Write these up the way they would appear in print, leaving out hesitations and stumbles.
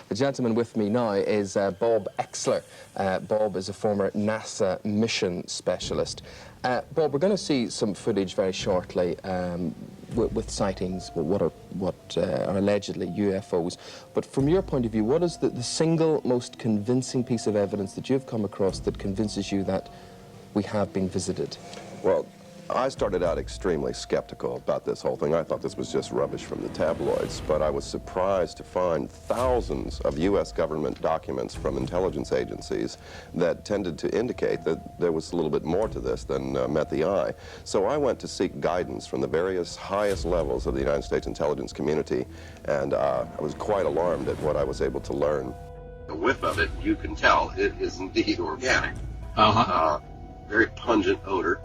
The gentleman with me now is Bob Exler. Bob is a former NASA mission specialist. Bob, we're going to see some footage very shortly with sightings, what are allegedly UFOs. But from your point of view, what is the single most convincing piece of evidence that you've come across that convinces you that we have been visited? Well, I started out extremely skeptical about this whole thing. I thought this was just rubbish from the tabloids, but I was surprised to find thousands of U.S. government documents from intelligence agencies that tended to indicate that there was a little bit more to this than met the eye. So I went to seek guidance from the various highest levels of the United States intelligence community, and I was quite alarmed at what I was able to learn. The whiff of it, you can tell it is indeed organic. Very pungent odor.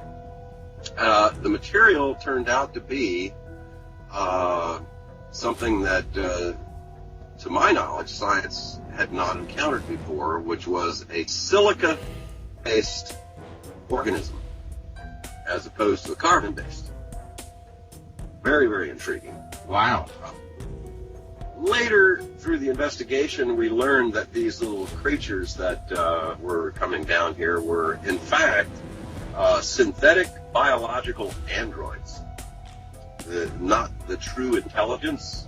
The material turned out to be something that, to my knowledge, science had not encountered before, which was a silica-based organism, as opposed to a carbon-based. Very, very intriguing. Wow. Later, through the investigation, we learned that these little creatures that were coming down here were, in fact, synthetic biological androids. Not the true intelligence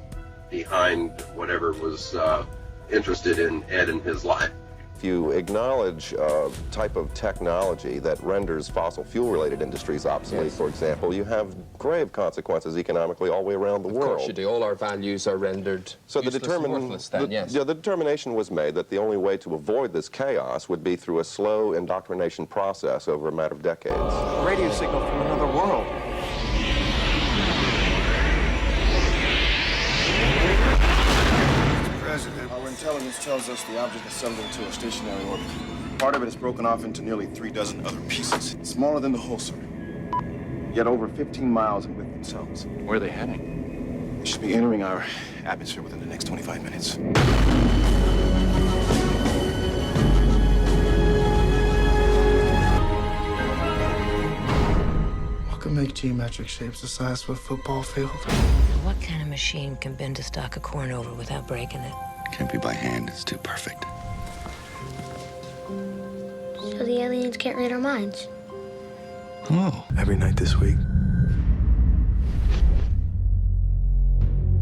behind whatever was interested in Ed and his life. If you acknowledge a type of technology that renders fossil fuel-related industries obsolete, Yes. for example, you have grave consequences economically all the way around the world. Of course you do. All our values are rendered So useless and worthless then, yes. the determination was made that the only way to avoid this chaos would be through a slow indoctrination process over a matter of decades. A radio signal from another world. Mr. President, our intelligence tells us the object is settled into a stationary orbit. Part of it is broken off into nearly 3 dozen other pieces, smaller than the whole sir, yet over 15 miles in width themselves. Where are they heading? They should be entering our atmosphere within the next 25 minutes. What can make geometric shapes the size of a football field? What kind of machine can bend a stalk of corn over without breaking it? Can't be by hand, it's too perfect. So the aliens can't read our minds. Oh. Every night this week.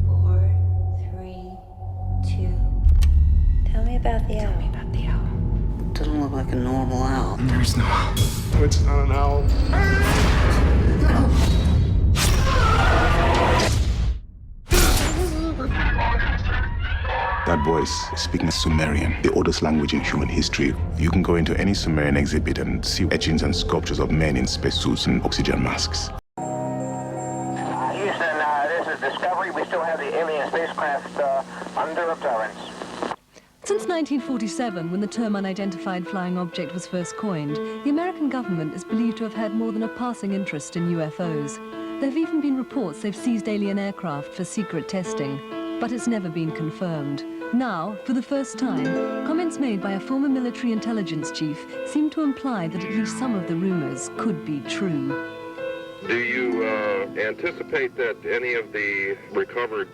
4, 3, 2. Tell me about the owl. Doesn't look like a normal owl. There's no owl. It's not an owl. That voice is speaking Sumerian, the oldest language in human history. You can go into any Sumerian exhibit and see etchings and sculptures of men in spacesuits and oxygen masks. Houston, this is Discovery. We still have the alien spacecraft under observance. Since 1947, when the term unidentified flying object was first coined, the American government is believed to have had more than a passing interest in UFOs. There have even been reports they've seized alien aircraft for secret testing, but it's never been confirmed. Now, for the first time, comments made by a former military intelligence chief seem to imply that at least some of the rumors could be true. Do you anticipate that any of the recovered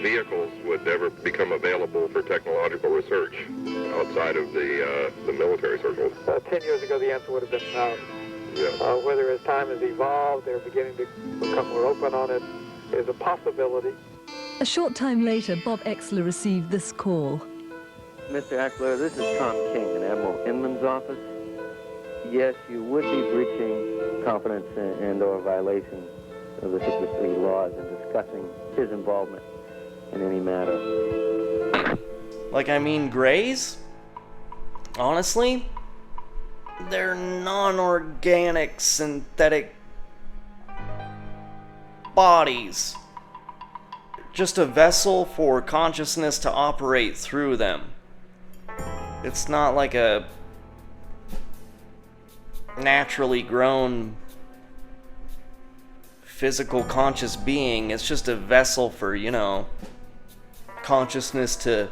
vehicles would ever become available for technological research outside of the military circles? 10 years ago, the answer would have been no. Yeah. Whether as time has evolved, they're beginning to become more open on it, is a possibility. A short time later, Bob Exler received this call. Mr. Exler, this is Tom King in Admiral Inman's office. Yes, you would be breaching confidence and/or violation of the secrecy laws in discussing his involvement in any matter. Like, I mean, grays? Honestly? They're non-organic synthetic bodies. Just a vessel for consciousness to operate through them. It's not like a naturally grown physical conscious being. It's just a vessel for, you know, consciousness to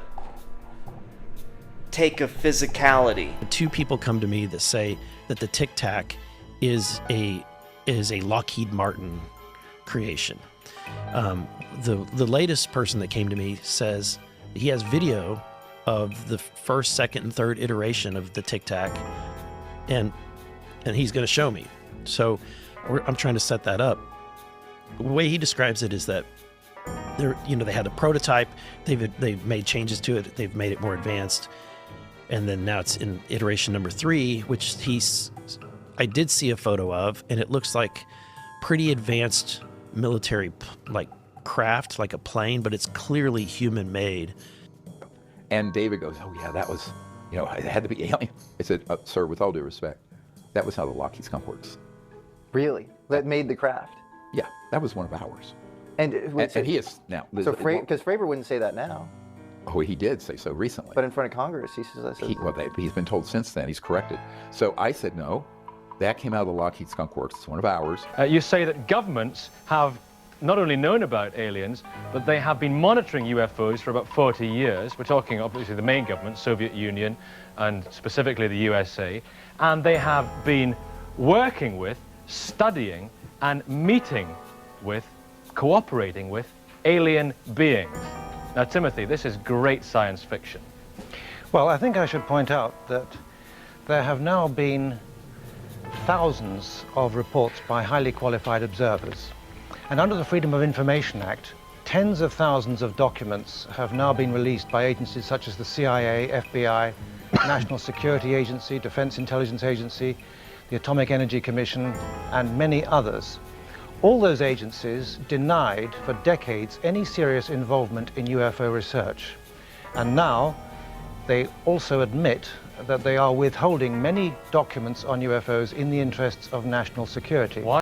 take a physicality. Two people come to me that say that the Tic Tac is a Lockheed Martin creation. The latest person that came to me says he has video of the first, second, and third iteration of the Tic Tac, and he's going to show me. So I'm trying to set that up. The way he describes it is that they had a prototype, they've made changes to it, they've made it more advanced, and then now it's in iteration number 3, which I did see a photo of, and it looks like pretty advanced military like craft, like a plane, but it's clearly human made. And David goes, "Oh yeah, that was, it had to be alien." I said, "Sir, with all due respect, that was how the Lockheed Skunk works." Really? That made the craft? Yeah, that was one of ours. And he is now. So because Fravor wouldn't say that now. Oh, he did say so recently. But in front of Congress, he says that. He's been told since then. He's corrected. So I said, no, that came out of the Lockheed Skunk Works. It's one of ours. You say that governments have not only known about aliens, but they have been monitoring UFOs for about 40 years. We're talking obviously the main government, Soviet Union, and specifically the USA. And they have been working with, studying, and meeting with, cooperating with alien beings. Now, Timothy, this is great science fiction. Well, I think I should point out that there have now been thousands of reports by highly qualified observers. And under the Freedom of Information Act, tens of thousands of documents have now been released by agencies such as the CIA, FBI, National Security Agency, Defense Intelligence Agency, the Atomic Energy Commission, and many others. All those agencies denied for decades any serious involvement in UFO research. And now they also admit that they are withholding many documents on UFOs in the interests of national security. Why?